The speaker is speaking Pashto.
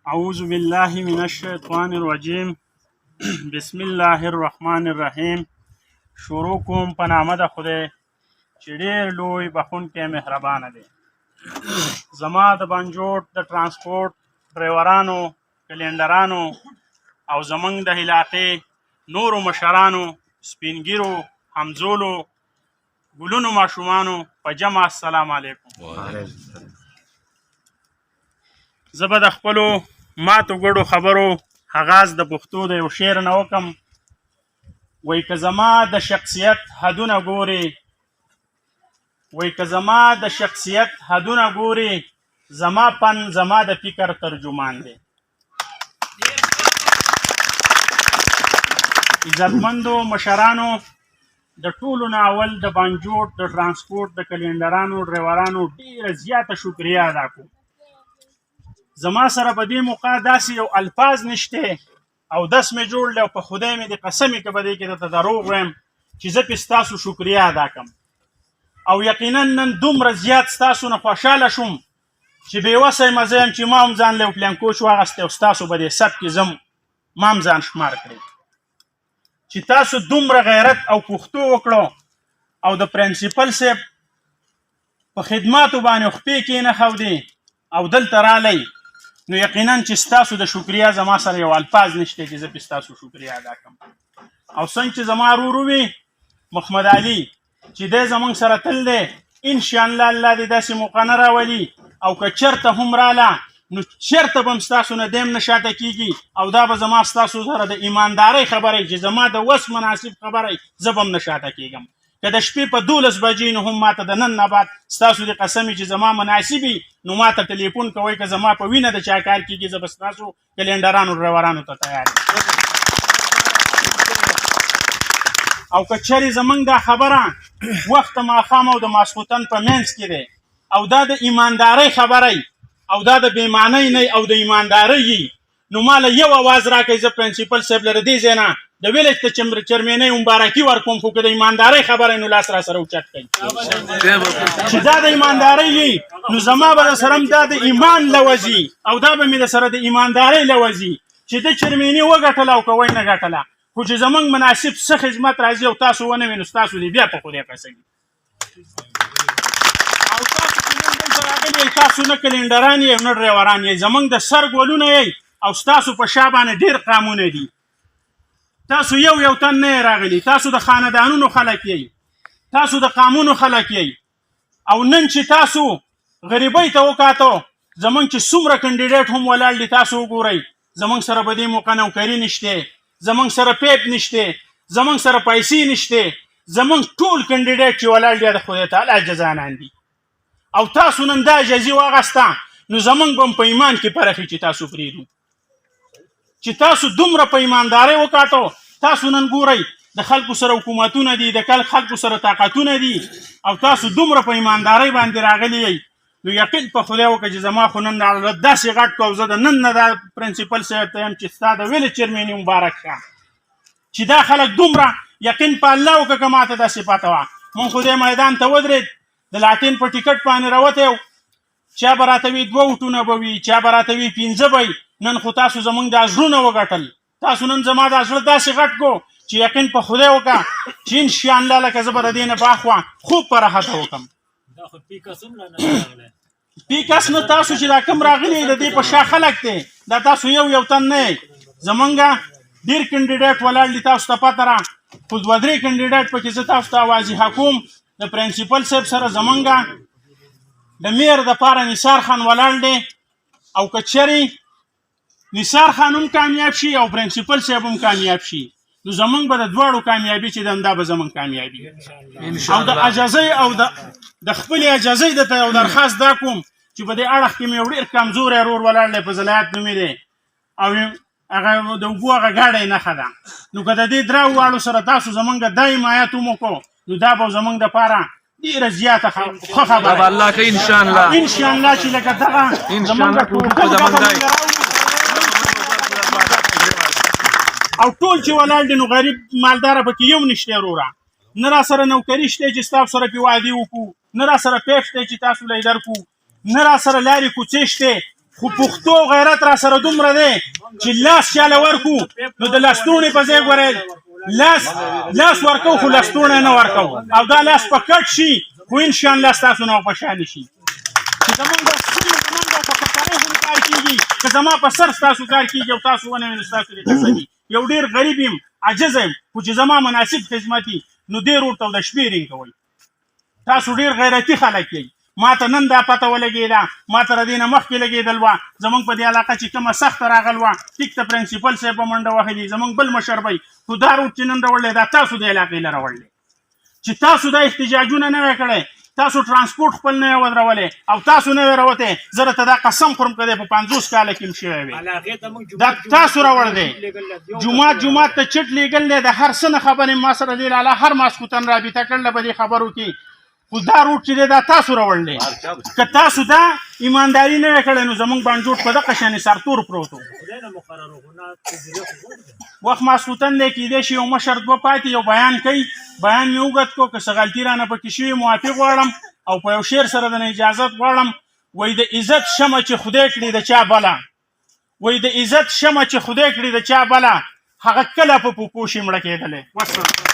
اعوذ بالله من الشیطان الرجیم. بسم الله الرحمن الرحیم. شروع کوم په نامه د خدای چې ډېر لوی بخښونکی مهربانه دی. زما د بنجوټ د ترانسپورټ ډریورانو، کلینډرانو او زمونږ د علاقې نورو مشرانو، سپینګیرو، همزولو، ګلونو ماشومانو په جمع السلام علیکم. زه به د خپلو ماتو ګډو خبرو آغاز د پښتو د یو شعر نه وکم. وایي که زما د شخصیت حدونه ګوري، وایي که زما د شخصیت حدونه ګوري، زما پن زما د فکر ترجمان دی. عزتمندو مشرانو، د ټولو نه اول د بانجوټ د ترانسپورټ د کلینډرانو ډریورانو ډېره زیاته شکریه ادا کوم. زما سره په دې موقع داسې یو الفاظ نشته او دس مې جوړ لی او په خدای مې د قسمې که په دې کې درته دروغ وایم چې زه پې ستاسو شکریه ادا کړم. او یقینا نن دومره زیات ستاسو نه خوشحاله شوم چې بېوسه یم زه یم چې ما هم ځان له یو پلین کوچ واخیستی او ستاسو به دې سب کې زم ما هم ځان شمار کړی چې تاسو دومره غیرت او پښتو وکړو او د پرنسپل صاحب په خدماتو باندې خپې کېنښودې او دلته رالی، نو یقینا چې ستاسو د شکریه زما سره یو الفاظ نشته چې زه پې ستاسو شکریه ادا کړم. او څنګه چې زما ورور وي محمد علي چې دی زموږ سره تل دی، انشاءالله الله دې داسې موقع نه راولي او که چېرته هم راله نو چېرته به هم ستاسو نه دی هم نه شاته کېږي او دا به زما ستاسو سره د ایماندارۍ خبره چې زما د وس مناسب خبره زه به هم نه شاته کېږم. که د شپې په 12 بجې نو هم ماته د نن نه بعد ستاسو د قسمې چې زما مناسب وي نو ماته ټلیفون کوئ. که زما په وینه د چا کار کېږي زه به ستاسو کلینډرانو ډریورانو ته تیار یم. او که چېرې زموږ دا خبره وخت ماښام او د ماسخوتن په منځ کې دی او دا د ایماندارۍ خبره او دا د بېمانۍ نه او د ایماندارۍ نو ما له یو اواز راکئ، زه پرنسپل صاحب له د دې ځای نه د ویلج ته چرمینۍ مبارکي ورکوم، خو که د ایماندارۍ خبره نو لاس را سره اوچت کړئ چې دا د ایماندارۍ وي نو زما به د سره هم دا د ایمان لوځي او دا به مې د سره د ایماندارۍ لوځي چې د چرمیني وګټله او که وی نه ګټله، خو چې زموږ مناسب څه خدمت راځي او تاسو ونه وي نو ستاسو دې بیا په خدای قسمي. او تاسو چې نن دلته راغلي یئ تاسو نه کلینډران یئ نه ډریوران یئ، زموږ د سر ګلونه یئ او ستاسو په شا باندې ډېر قامونه دي. تاسو یو تن نه راغلي، تاسو د خاندانونو خلک یئ، تاسو د قامونو خلک یئ. او نن چې تاسو غریبۍ ته وکاتو زموږ چې څومره کینډیډیټ هم ولاړ دي تاسو وګورئ، زموږ سره په دې موقع نوکري نشته، زموږ سره پیپ نشته، زموږ سره پیسې نشته، زموږ ټول کینډیډیټ چې ولاړ دي د خدای تعالی جزانان دي. او تاسو نن دا جزي واخیسته نو زموږ به هم په ایمان کې پرخي چې تاسو پرېږدو، چې تاسو دومره په ایماندارۍ وکاتو. تاسو نن ګورئ د خلکو سره حکومتونه دي، د خلکو سره طاقتونه دي او تاسو دومره په ایماندارۍ باندې راغلي یئ، نو یقین په خدای وکړه چې زما خو نن داسې غټ کو زه د نن نه دا پرنسپل صاحب ته یم چې ستا د ویلې چرمیني مبارک شه چې دا خلک دومره یقین په الله وکړه. که ماته داسې پته وه مونږ خو دې میدان ته ودرېد د لاټین په ټیکټ باندې راوتی و، چا به راته وي 2 وټونه به وي، چا به راته وي 15 به وي. نن خو تاسو زموږ دا زړونه وګټل، تاسو نن زما دا زړه داسې غټ کو چې یقین په خدای وکړه چې انشاءالله لکه زه به د دې نه باخوا خوب په راحته وکړم. پیکس نه تاسو چې دا کم راغلي د دې په شا خلک دی، دا تاسو یو تن نه یئ. زمونږ ډېر کینډیډیټ ولاړ دي، تاسو ته پته را، خو 2-3 کینډیډیټ پکې زه تاسو ته واضحه کوم. د پرنسپل صاحب سره زمونږ د میر دپاره نثار خان ولاړ دی او که چېرې نثار خان هم کامیاب شي او پرنسپل صاحب هم کامیاب شي نو زمونږ به د دواړو کامیابي چې دا به زمونږ کامیابي. او د اجازۍ او د خپلې اجازۍ درته یو درخواست دا کوم چې په دې اړخ کې مې یو ډېر کمزوری ورور ولاړ دی، په زلایت نومې دی او هغه د اوبو هغه ګاډی نښه ده. نو که د دې درو واړو سره تاسو زمونږ دا حمایت هم وکړو نو دا به زمونږ دپاره ډېره زیاته ښه خبره الله کوي انشاءالله چې لکه دغه زمونږ او ټول چې ولاړ دي نو غریب مالداره پکې یو نشته وروره، نه را سره نوکري شته چې ستاسو سره پې وعدې وکړو، نه را سره پیپ شته چې تاسو له یې درکړو، نه را سره لارې کوڅې شته خو پښتو غیرت را سره دومره دی چې لاس چاله ورکو نو د لستوڼې په ځای ګورئ لاس ورکو خو لستوڼی نه ورکو او دا لاس په کټ شي خو انشاءالله ستاسو نه په شانې شي چې زمونږ د سیمې زمونږ په ککرۍ هم کار کېږي که زما په سر ستاسو کار کېږي او تاسو ونه وي نو ستاسو دې تسلي یو ډېر غریب یم عاجز یم خو چې زما مناسب خدمت وي نو ډېر ورته د شپې رینګ کوئ تاسو ډېر غیرتي خلک یئ ما ته نن دا پته ولګېده ما ته د دې نه مخکې لګېدل وه زمونږ په دې علاقه چې کومه سخته راغل وه ټیک ته پرنسپل صاحب په منډه وهلي زمونږ بل مشر بی خو دا روډ چې نن راوړلی دا تاسو د علاقې له راوړلی چې تاسو دا احتجاجونه نه وی کړی تاسو ترانسپورټ خپل نه وی ودرولی او تاسو نه وی راوتی زه درته دا قسم خورم که دی په 50 کاله کې هم شوی وی دا تاسو راوړ دی جومات ته چټ لیږل دی د هر څه نه خبرې ما سره دې لاله هر ماسخوتن رابطه کړله په دې خبرو کې خو دا روډ چې دی دا تاسو راوړلی که تاسو دا ایمانداري نه وی کړی نو زمونږ بانجوټ په دغه شانې سرتور پروت و وخت ماسخوتن دی کیدای شي یو مشر دوه پاتې یو بیان کوي بیان مې اوږد کړو که څه غلطي رانه پکې شوي معافي غواړم او په یو شعر سره د نه اجازت غواړم وایي د عزت شمه چې خدای کړي د چا بله وایي د عزت شمه چې خدای کړي د چا بله هغه کله په پوپو شي مړه کېدلی